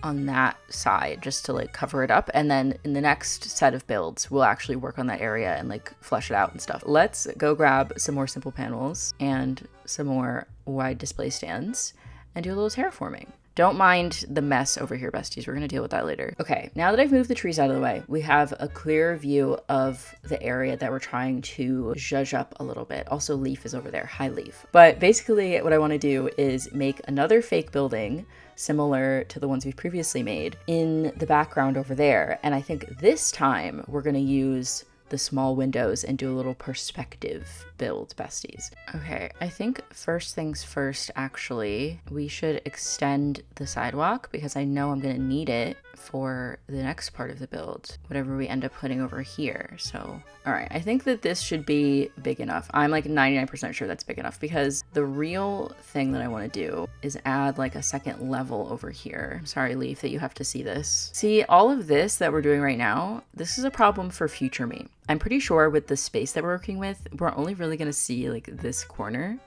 [SPEAKER 1] on that side just to like cover it up, and then in the next set of builds we'll actually work on that area and like flesh it out and stuff. Let's go grab some more simple panels and some more wide display stands and do a little terraforming. Don't mind the mess over here, besties. We're gonna deal with that later. Okay, now that I've moved the trees out of the way, we have a clear view of the area that we're trying to zhuzh up a little bit. Also, Leaf is over there. Hi, Leaf. But basically what I wanna do is make another fake building similar to the ones we've previously made in the background over there. And I think this time we're gonna use the small windows and do a little perspective build, besties. Okay, I think first things first, actually, we should extend the sidewalk because I know I'm gonna need it for the next part of the build, whatever we end up putting over here. So, all right, I think that this should be big enough. I'm like 99% sure that's big enough because the real thing that I want to do is add like a second level over here. Sorry, Leaf, that you have to see this. See, all of this that we're doing right now, this is a problem for future me. I'm pretty sure with the space that we're working with, we're only really going to see like this corner.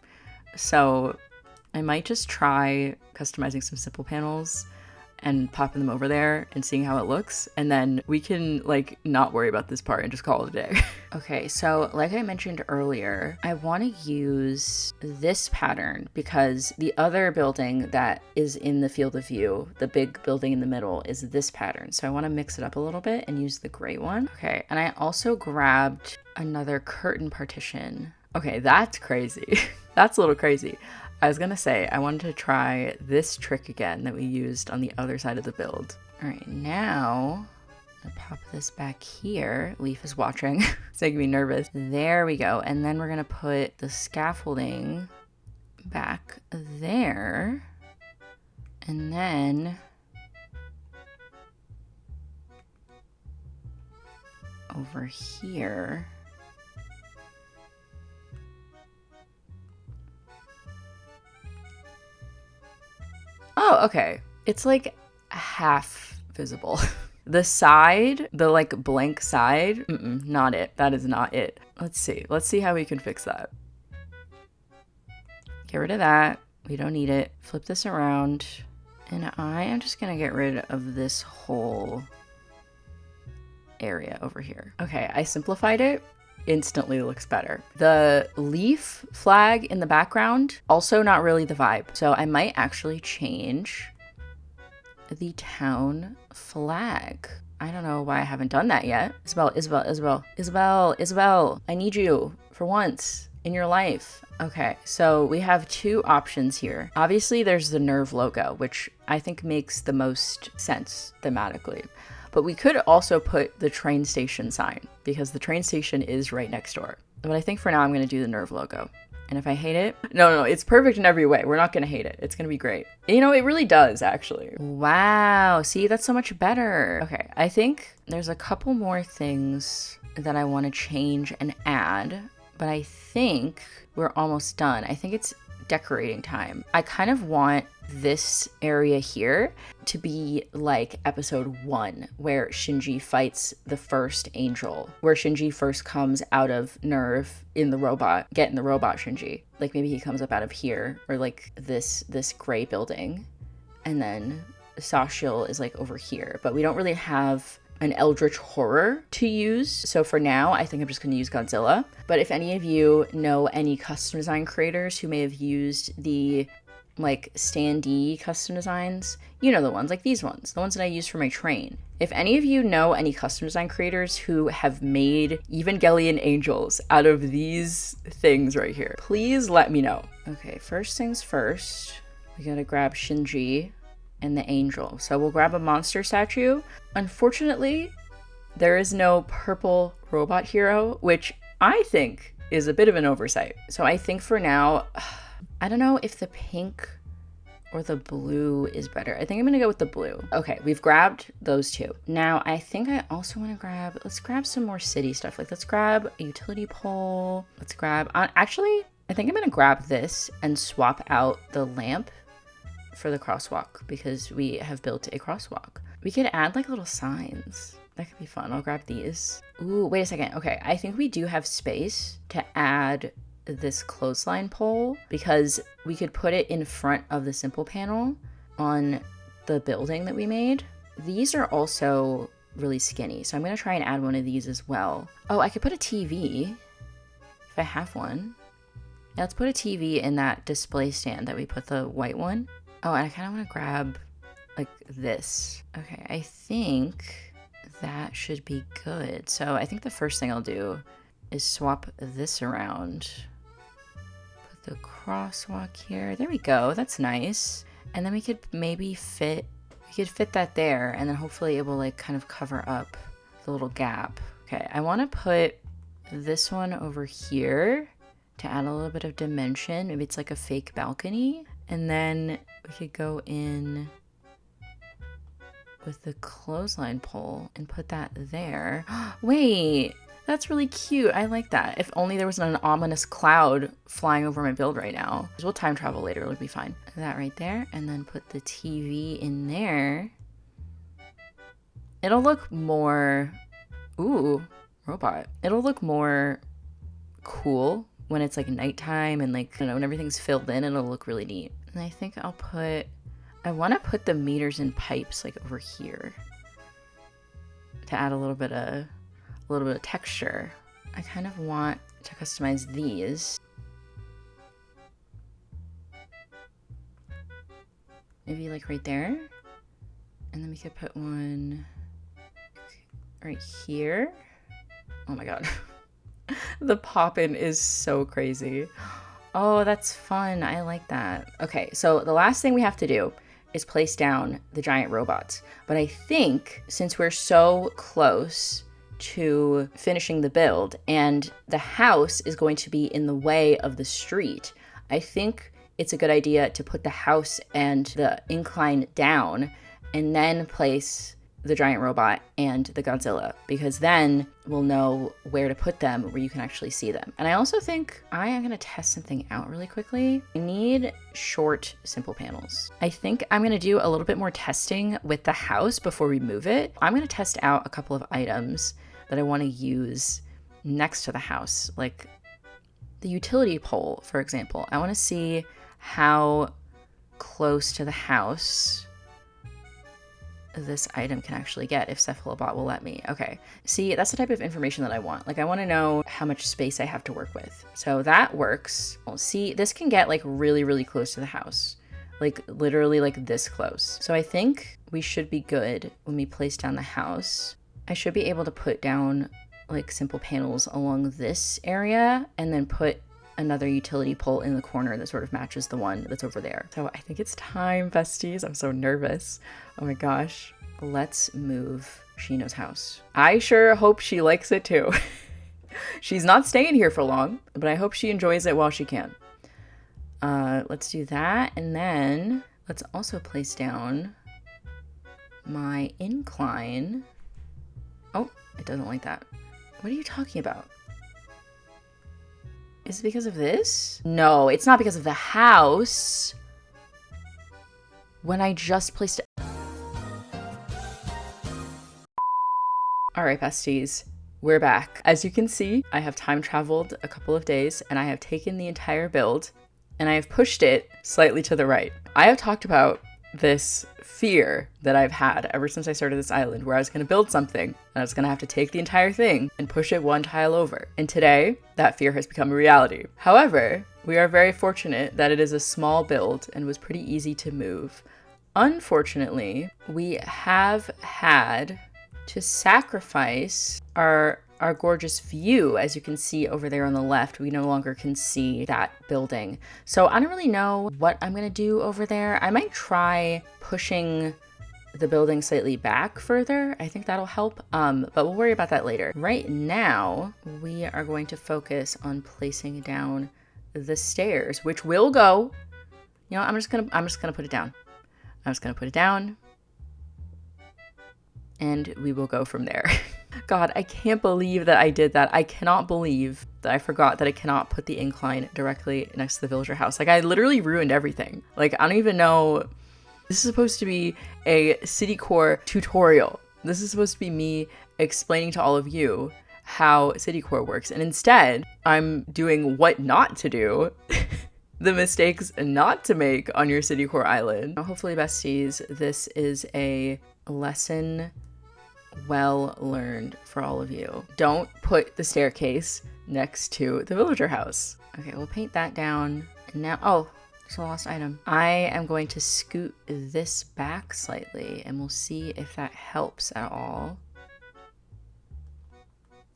[SPEAKER 1] So I might just try customizing some simple panels and popping them over there and seeing how it looks. And then we can like not worry about this part and just call it a day. Okay, so like I mentioned earlier, I want to use this pattern because the other building that is in the field of view, the big building in the middle, is this pattern. So I want to mix it up a little bit and use the gray one. Okay, and I also grabbed another curtain partition. Okay, that's crazy. That's a little crazy. I was gonna say, I wanted to try this trick again that we used on the other side of the build. All right, now I'm gonna pop this back here. Leaf is watching. It's making me nervous. There we go. And then we're gonna put the scaffolding back there. And then over here, oh, okay. It's like half visible. The side, the like blank side, not it. That is not it. Let's see. Let's see how we can fix that. Get rid of that. We don't need it. Flip this around. And I am just gonna get rid of this whole area over here. Okay, I simplified it. Instantly looks better. The leaf flag in the background, also not really the vibe. So I might actually change the town flag. I don't know why I haven't done that yet. Isabel, I need you for once in your life. Okay, so we have two options here. Obviously there's the NERV logo, which I think makes the most sense thematically. But we could also put the train station sign because the train station is right next door. But I think for now I'm going to do the NERV logo. And if I hate it, no, it's perfect in every way. We're not going to hate it. It's going to be great. You know, it really does actually. Wow. See, that's so much better. Okay. I think there's a couple more things that I want to change and add, but I think we're almost done. I think it's decorating time. I kind of want this area here to be like episode 1 where Shinji fights the first angel, where Shinji first comes out of NERV in the robot, get in the robot Shinji. Like maybe he comes up out of here or like this gray building, and then Sashil is like over here, but we don't really have an eldritch horror to use. So for now, I think I'm just going to use Godzilla. But if any of you know any custom design creators who may have used the like standee custom designs, you know, the ones like these ones, the ones that I use for my train. If any of you know any custom design creators who have made Evangelion angels out of these things right here, please let me know. Okay, first things first, we gotta grab Shinji and the angel. So we'll grab a monster statue. Unfortunately, there is no purple robot hero, which I think is a bit of an oversight. So I think for now, I don't know if the pink or the blue is better. I think I'm gonna go with the blue. Okay, we've grabbed those two. Now I think I also wanna let's grab some more city stuff. Like let's grab a utility pole. Let's grab, actually, I think I'm gonna grab this and swap out the lamp for the crosswalk because we have built a crosswalk. We could add like little signs. That could be fun. I'll grab these. Ooh, wait a second. Okay, I think we do have space to add this clothesline pole because we could put it in front of the simple panel on the building that we made. These are also really skinny, so I'm gonna try and add one of these as well. Oh, I could put a TV if I have one. Yeah, let's put a TV in that display stand that we put the white one. Oh, and I kind of want to grab like this. Okay, I think that should be good. So I think the first thing I'll do is swap this around. Put the crosswalk here. There we go. That's nice. And then we could maybe fit that there, and then hopefully it will like kind of cover up the little gap. Okay, I want to put this one over here to add a little bit of dimension. Maybe it's like a fake balcony. And then we could go in with the clothesline pole and put that there. Wait, that's really cute. I like that. If only there wasn't an ominous cloud flying over my build right now. We'll time travel later, it'll be fine. That right there, and then put the TV in there. It'll look more, ooh, robot. It'll look more cool when it's like nighttime and like, you know, when everything's filled in, it'll look really neat. And I think I want to put the meters and pipes like over here to add a little bit of texture. I kind of want to customize these. Maybe like right there. And then we could put one right here. Oh my God. The pop-in is so crazy. Oh, that's fun. I like that. Okay, so the last thing we have to do is place down the giant robots. But I think since we're so close to finishing the build and the house is going to be in the way of the street, I think it's a good idea to put the house and the incline down and then place the giant robot and the Godzilla, because then we'll know where to put them, where you can actually see them. And I also think I am going to test something out really quickly. I need short, simple panels. I think I'm going to do a little bit more testing with the house before we move it. I'm going to test out a couple of items that I want to use next to the house, like the utility pole, for example. I want to see how close to the house this item can actually get, if Cephalobot will let me. Okay, see, that's the type of information that I want. Like, I want to know how much space I have to work with. So that works. Well, see, this can get like really, really close to the house. Like literally like this close. So I think we should be good when we place down the house. I should be able to put down like simple panels along this area and then put another utility pole in the corner that sort of matches the one that's over there. So I think it's time, besties. I'm so nervous. Oh my gosh. Let's move Shino's house. I sure hope she likes it too. She's not staying here for long, but I hope she enjoys it while she can. Let's do that. And then let's also place down my incline. Oh, it doesn't like that. What are you talking about? Is it because of this? No, it's not because of the house. When I just placed it. All right, besties, we're back. As you can see, I have time traveled a couple of days and I have taken the entire build and I have pushed it slightly to the right. I have talked about this fear that I've had ever since I started this island, where I was going to build something and I was going to have to take the entire thing and push it one tile over. And today, that fear has become a reality. However, we are very fortunate that it is a small build and was pretty easy to move. Unfortunately, we have had to sacrifice our gorgeous view. As you can see over there on the left, we no longer can see that building. So I don't really know what I'm gonna do over there. I might try pushing the building slightly back further. I think that'll help, but we'll worry about that later. Right now, we are going to focus on placing down the stairs, which will go, you know, I'm just gonna put it down. I'm just gonna put it down and we will go from there. God, I can't believe that I did that. I cannot believe that I forgot that I cannot put the incline directly next to the villager house. Like, I literally ruined everything. Like, I don't even know. This is supposed to be a citycore tutorial. This is supposed to be me explaining to all of you how citycore works. And instead, I'm doing what not to do. The mistakes not to make on your citycore island. Hopefully, besties, this is a lesson well learned for all of you. Don't put the staircase next to the villager house. Okay, we'll paint that down. And now, oh, there's a lost item. I am going to scoot this back slightly and we'll see if that helps at all.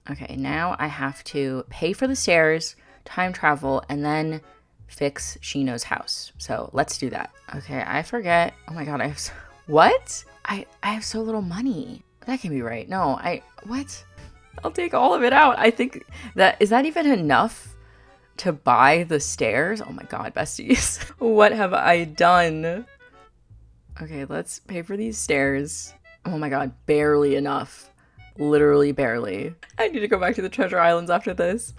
[SPEAKER 1] Okay, now I have to pay for the stairs, time travel, and then fix Shino's house. So let's do that. Okay, I forget. Oh my God, I have what? I have so little money. That can be right. No, what? I'll take all of it out. I think is that even enough to buy the stairs? Oh my God, besties. What have I done? Okay, let's pay for these stairs. Oh my God, barely enough. Literally barely. I need to go back to the treasure islands after this.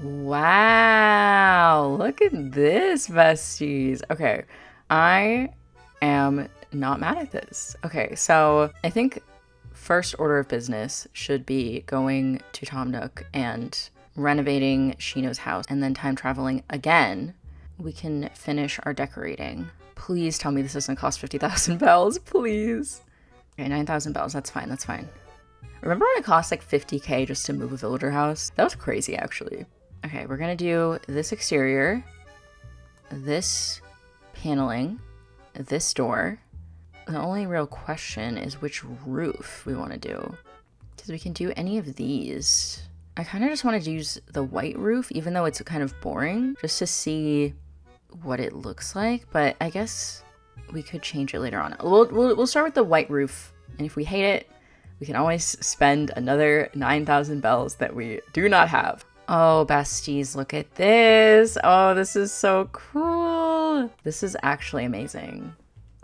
[SPEAKER 1] Wow, look at this, besties. Okay, I am not mad at this. Okay, so I think first order of business should be going to Tom Nook and renovating Shino's house, and then time traveling again. We can finish our decorating. Please tell me this doesn't cost 50,000 bells, please. Okay, 9,000 bells, that's fine, that's fine. Remember when it cost like 50K just to move a villager house? That was crazy, actually. Okay, we're gonna do this exterior, this paneling, this door. The only real question is which roof we want to do, because we can do any of these. I kind of just want to use the white roof, even though it's kind of boring, just to see what it looks like. But I guess we could change it later on. We'll start with the white roof, and if we hate it, we can always spend another 9,000 bells that we do not have. Oh, besties, look at this. Oh, this is so cool. This is actually amazing.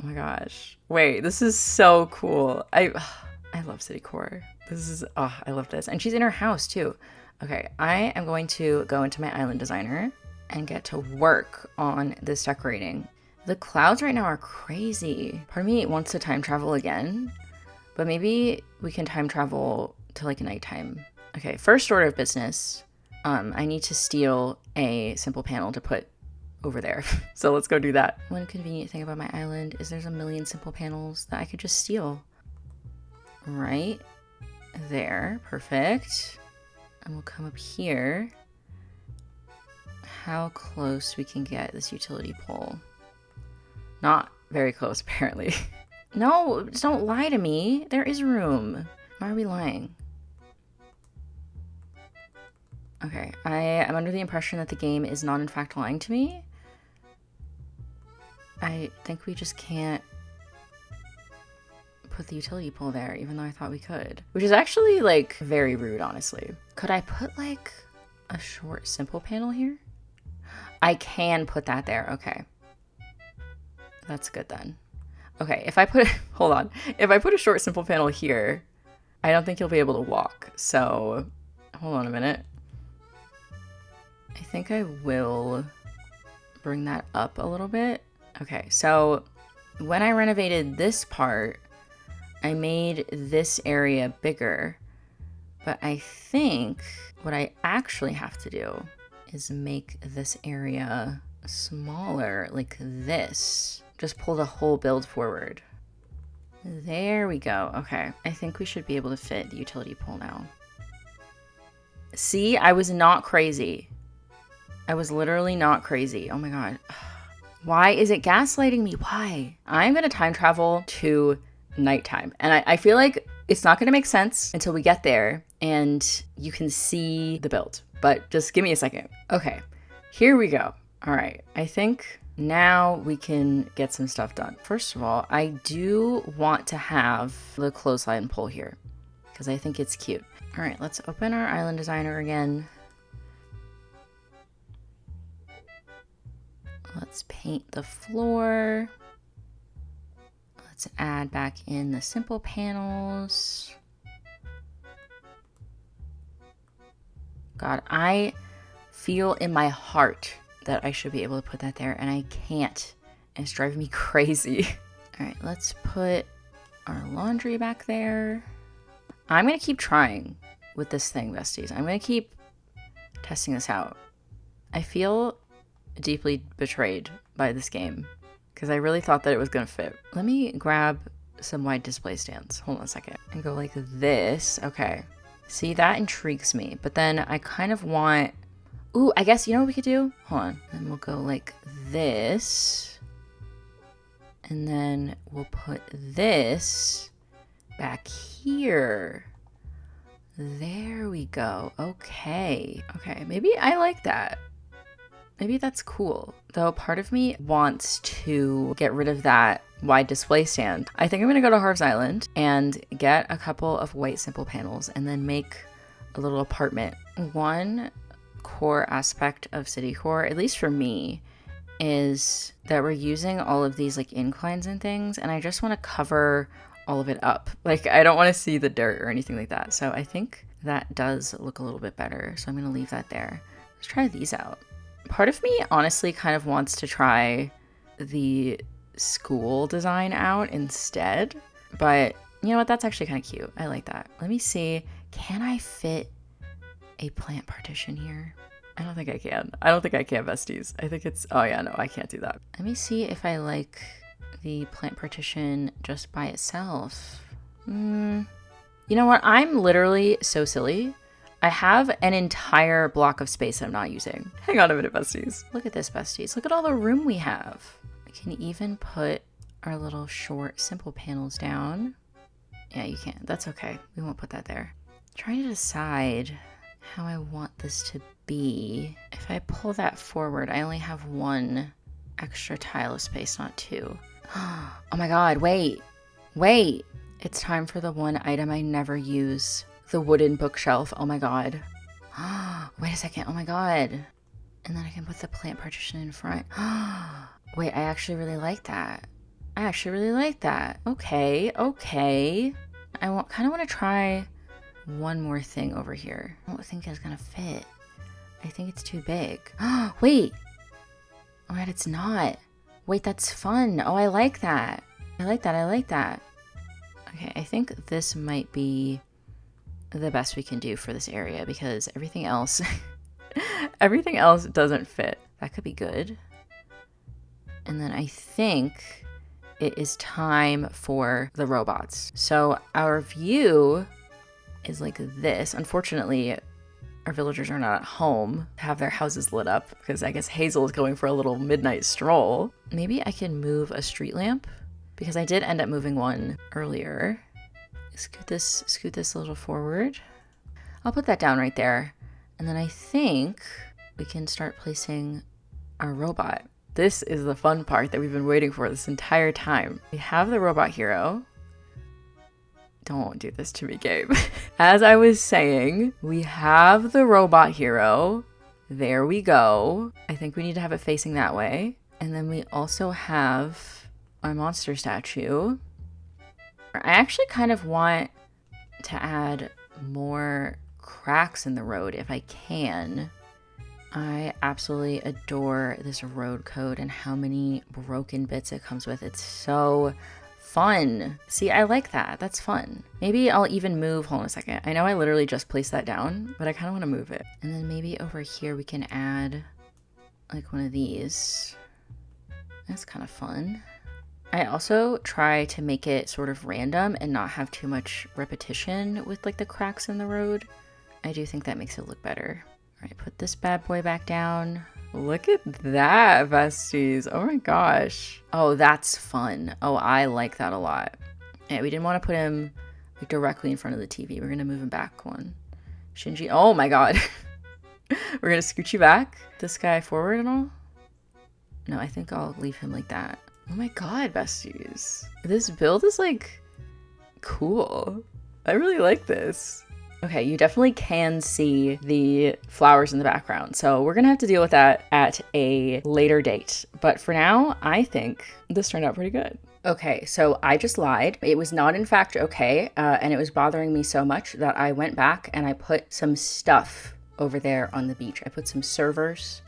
[SPEAKER 1] Oh my gosh. Wait, this is so cool. I love citycore. This is, oh, I love this. And she's in her house too. Okay, I am going to go into my island designer and get to work on this decorating. The clouds right now are crazy. Part of me wants to time travel again, but maybe we can time travel to like nighttime. Okay, first order of business. I need to steal a simple panel to put over there. So let's go do that. One convenient thing about my island is there's a million simple panels that I could just steal. Right there. Perfect. And we'll come up here. How close we can get this utility pole. Not very close, apparently. No, don't lie to me. There is room. Why are we lying? Okay, I am under the impression that the game is not in fact lying to me. I think we just can't put the utility pole there, even though I thought we could. Which is actually, like, very rude, honestly. Could I put, like, a short simple panel here? I can put that there, okay. That's good then. Okay, if I put, hold on. If I put a short simple panel here, I don't think you'll be able to walk. So, hold on a minute. I think I will bring that up a little bit. Okay, so when I renovated this part, I made this area bigger, but I think what I actually have to do is make this area smaller, like this. Just pull the whole build forward. There we go. Okay, I think we should be able to fit the utility pole now. See, I was not crazy. I was literally not crazy. Oh my god. Why is it gaslighting me? Why? I'm gonna time travel to nighttime. And I feel like it's not gonna make sense until we get there and you can see the build. But just give me a second. Okay, here we go. All right, I think now we can get some stuff done. First of all, I do want to have the clothesline pole here because I think it's cute. All right, let's open our island designer again. Let's paint the floor. Let's add back in the simple panels. God, I feel in my heart that I should be able to put that there, and I can't. And it's driving me crazy. All right, let's put our laundry back there. I'm gonna keep trying with this thing, besties. I'm gonna keep testing this out. I feel deeply betrayed by this game because I really thought that it was gonna fit. Let me grab some wide display stands. Hold on a second. And go like this. Okay. See, that intrigues me. But then I kind of want... Ooh, I guess, you know what we could do? Hold on. Then we'll go like this. And then we'll put this back here. There we go. Okay. Okay, maybe I like that. Maybe that's cool. Though part of me wants to get rid of that wide display stand. I think I'm gonna go to Harv's Island and get a couple of white simple panels and then make a little apartment. One core aspect of citycore, at least for me, is that we're using all of these like inclines and things, and I just want to cover all of it up. Like, I don't want to see the dirt or anything like that. So I think that does look a little bit better. So I'm gonna leave that there. Let's try these out. Part of me honestly kind of wants to try the school design out instead, but you know what, that's actually kind of cute. I like that. Let me see, can I fit a plant partition here? I don't think I can. I don't think I can, besties. I think it's, oh yeah, no, I can't do that. Let me see if I like the plant partition just by itself. You know what, I'm literally so silly. I have an entire block of space I'm not using. Hang on a minute, besties. Look at this, besties. Look at all the room we have. We can even put our little short, simple panels down. Yeah, you can. That's okay. We won't put that there. I'm trying to decide how I want this to be. If I pull that forward, I only have one extra tile of space, not two. Oh my god, wait. Wait. It's time for the one item I never use. The wooden bookshelf. Oh my god. Wait a second. Oh my God. And then I can put the plant partition in front. Wait, I actually really like that. I actually really like that. Okay, okay. I kind of want to try one more thing over here. I don't think it's gonna fit. I think it's too big. Wait. Oh my God, it's not. Wait, that's fun. Oh, I like that. I like that. I like that. Okay, I think this might be the best we can do for this area because everything else, everything else doesn't fit. That could be good. And then I think it is time for the robots. So our view is like this. Unfortunately, our villagers are not at home to have their houses lit up because I guess Hazel is going for a little midnight stroll. Maybe I can move a street lamp because I did end up moving one earlier. Scoot this a little forward. I'll put that down right there. And then I think we can start placing our robot. This is the fun part that we've been waiting for this entire time. We have the robot hero. Don't do this to me, Gabe. As I was saying, we have the robot hero. There we go. I think we need to have it facing that way. And then we also have our monster statue. I actually kind of want to add more cracks in the road if I can. I absolutely adore this road code and how many broken bits it comes with. It's so fun. See, I like that. That's fun. Maybe I'll even move. Hold on a second. I know I literally just placed that down, but I kind of want to move it. And then maybe over here we can add like one of these. That's kind of fun. I also try to make it sort of random and not have too much repetition with like the cracks in the road. I do think that makes it look better. All right, put this bad boy back down. Look at that, besties. Oh my gosh. Oh, that's fun. Oh, I like that a lot. Yeah, we didn't want to put him like directly in front of the TV. We're going to move him back one. Shinji. Oh my God. We're going to scoot you back. This guy forward and all? No, I think I'll leave him like that. Oh my God, besties. This build is like cool. I really like this. Okay, you definitely can see the flowers in the background, so we're gonna have to deal with that at a later date. But for now, I think this turned out pretty good. Okay, so I just lied. It was not in fact okay, and it was bothering me so much that I went back and I put some stuff over there on the beach. I put some servers,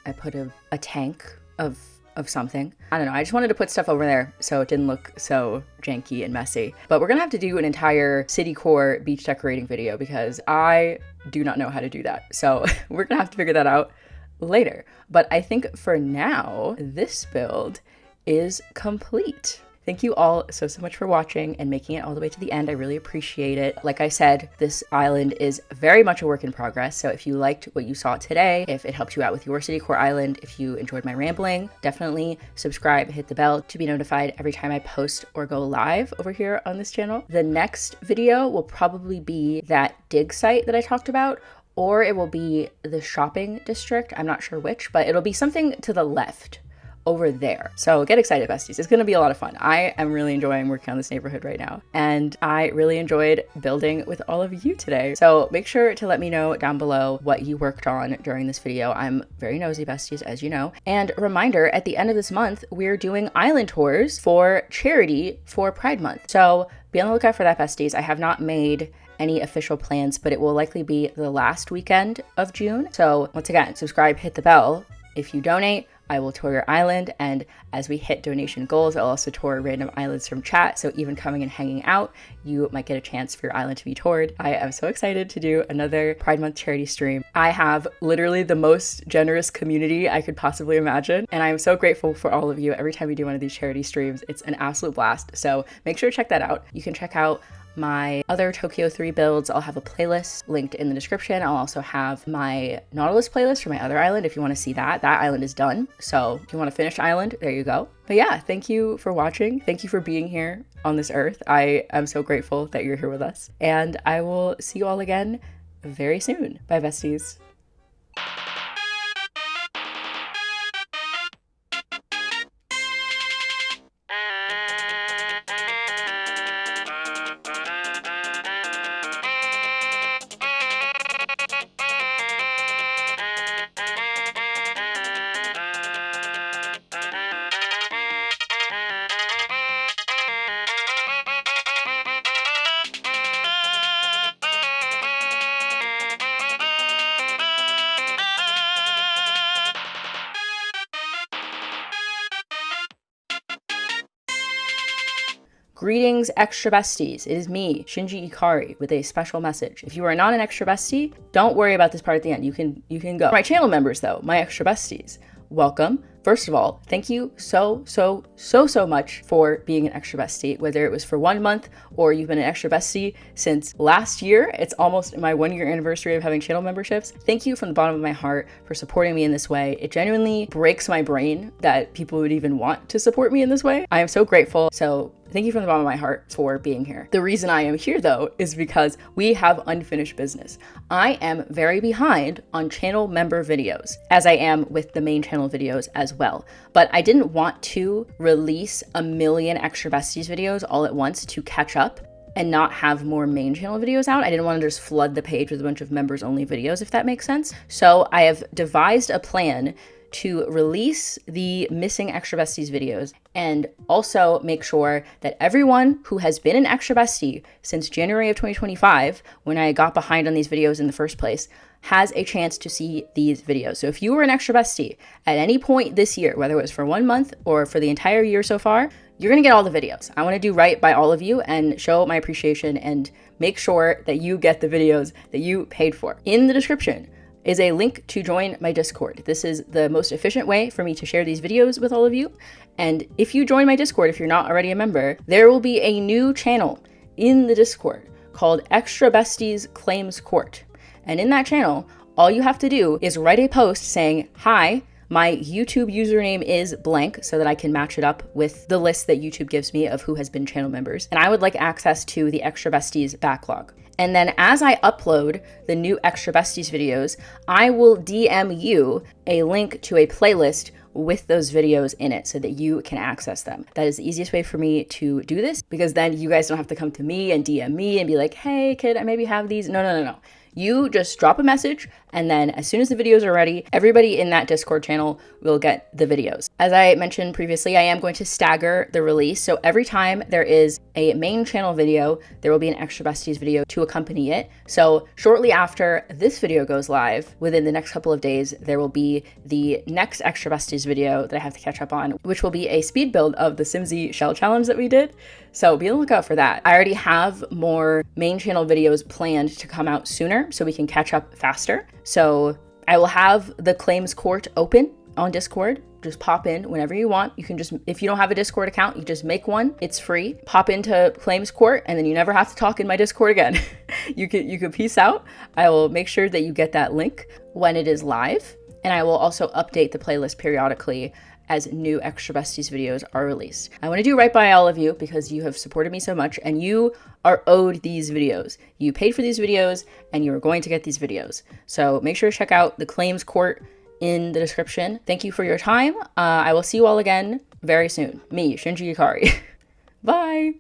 [SPEAKER 1] I put a tank of something. I don't know, I just wanted to put stuff over there so it didn't look so janky and messy. But we're gonna have to do an entire citycore beach decorating video because I do not know how to do that. So we're gonna have to figure that out later. But I think for now, this build is complete. Thank you all so much for watching and making it all the way to the end. I really appreciate it. Like I said, this island is very much a work in progress. So if you liked what you saw today, if it helped you out with your citycore island, if you enjoyed my rambling, definitely subscribe, hit the bell to be notified every time I post or go live over here on this channel. The next video will probably be that dig site that I talked about, or it will be the shopping district. I'm not sure which, but it'll be something to the left over there. So get excited, besties. It's gonna be a lot of fun. I am really enjoying working on this neighborhood right now, and I really enjoyed building with all of you today. So make sure to let me know down below what you worked on during this video. I'm very nosy, besties, as you know. And a reminder, at the end of this month, we're doing island tours for charity for Pride Month. So be on the lookout for that, besties. I have not made any official plans, but it will likely be the last weekend of June. So once again, subscribe, hit the bell. If you donate, I will tour your island, and as we hit donation goals, I'll also tour random islands from chat, so even coming and hanging out, you might get a chance for your island to be toured. I am so excited to do another Pride Month charity stream. I have literally the most generous community I could possibly imagine, and I'm so grateful for all of you. Every time we do one of these charity streams, it's an absolute blast, so make sure to check that out. You can check out my other Tokyo 3 builds. I'll have a playlist linked in the description. I'll also have my Nautilus playlist for my other island if you want to see that. That island is done. So if you want to finish island, there you go. But yeah, thank you for watching. Thank you for being here on this earth. I am so grateful that you're here with us. And I will see you all again very soon. Bye, besties. Greetings, extra besties. It is me, Shinji Ikari, with a special message. If you are not an extra bestie, don't worry about this part at the end. You can go. My channel members, though, my extra besties, welcome. First of all, thank you so much for being an extra bestie, whether it was for 1 month or you've been an extra bestie since last year. It's almost my 1-year anniversary of having channel memberships. Thank you from the bottom of my heart for supporting me in this way. It genuinely breaks my brain that people would even want to support me in this way. I am so grateful. So thank you from the bottom of my heart for being here. The reason I am here, though, is because we have unfinished business. I am very behind on channel member videos, as I am with the main channel videos as well. But I didn't want to release 1 million extra besties videos all at once to catch up and not have more main channel videos out. I didn't want to just flood the page with a bunch of members only videos, if that makes sense. So I have devised a plan to release the missing extra besties videos and also make sure that everyone who has been an extra bestie since January of 2025, when I got behind on these videos in the first place, has a chance to see these videos. So if you were an extra bestie at any point this year, whether it was for 1 month or for the entire year so far, you're gonna get all the videos. I wanna do right by all of you and show my appreciation and make sure that you get the videos that you paid for. In the description is a link to join my Discord. This is the most efficient way for me to share these videos with all of you. And if you join my Discord, if you're not already a member, there will be a new channel in the Discord called Extra Besties Claims Court. And in that channel, all you have to do is write a post saying, "Hi, my YouTube username is blank," so that I can match it up with the list that YouTube gives me of who has been channel members. And I would like access to the Extra Besties backlog. And then as I upload the new Extra Besties videos, I will DM you a link to a playlist with those videos in it so that you can access them. That is the easiest way for me to do this, because then you guys don't have to come to me and DM me and be like, "Hey, could I maybe have these?" No. You just drop a message, and then as soon as the videos are ready, everybody in that Discord channel will get the videos. As I mentioned previously, I am going to stagger the release. So every time there is a main channel video, there will be an Extra Besties video to accompany it. So shortly after this video goes live, within the next couple of days, there will be the next Extra Besties video that I have to catch up on, which will be a speed build of the Simsy shell challenge that we did. So be on the lookout for that. I already have more main channel videos planned to come out sooner so we can catch up faster. So I will have the claims court open on Discord. Just pop in whenever you want. You can just, if you don't have a Discord account, you just make one. It's free. Pop into claims court and then you never have to talk in my Discord again. You can peace out. I will make sure that you get that link when it is live. And I will also update the playlist periodically as new Extra Besties videos are released. I want to do right by all of you because you have supported me so much and you are owed these videos. You paid for these videos and you're going to get these videos. So make sure to check out the claims court in the description. Thank you for your time. I will see you all again very soon. Me, Shinji Ikari. Bye.